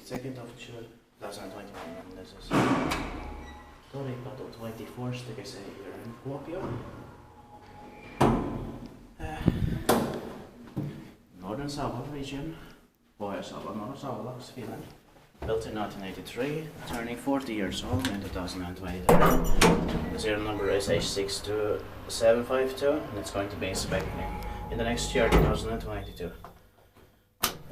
2nd of June 2021, and this is Torikatu 24 stykker here in Kuopio. Northern Savo region, Pohjois-Savo, Northern Savo, Finland. Built in 1983, turning 40 years old in 2023. The serial number is H62752, and it's going to be inspected in the next year, 2022.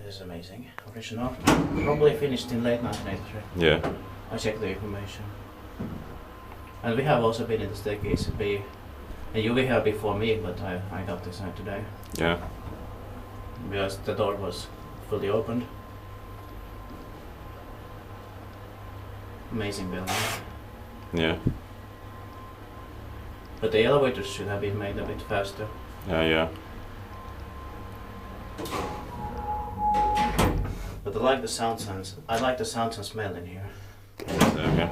This is amazing. Original. Probably finished in late 1983. Yeah. I checked the information. And we have also been in the staircase B. And you were here before me, but I got this out today. Yeah. Because the door was fully opened. Amazing building. Yeah. But the elevators should have been made a bit faster. Yeah. But I like the sounds and smell in here. Okay.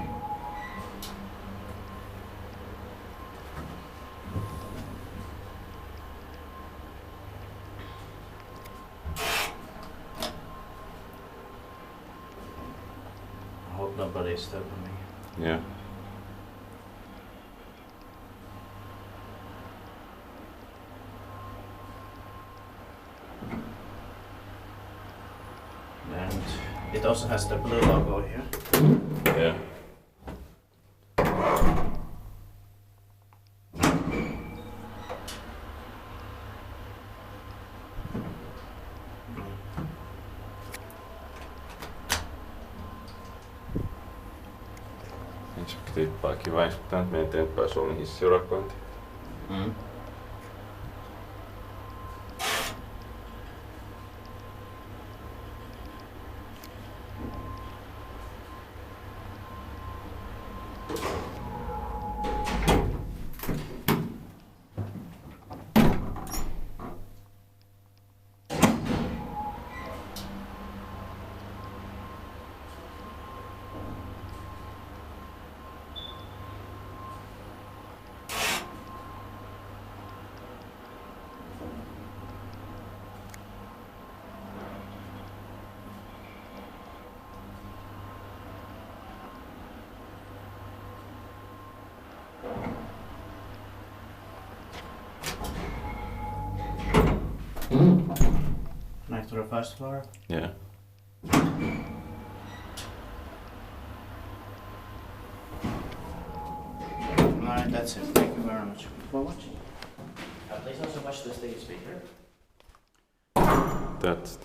I hope nobody is stopping me. Yeah. And it also has the blue logo here. Yeah. Tippaa kiva, jos pitää nyt mennä eteenpäin Suomen hissiurakointiin. Mm. Next to the first floor. Yeah. Alright, that's it. Thank you very much for watching. Please also watch the stage speaker. That's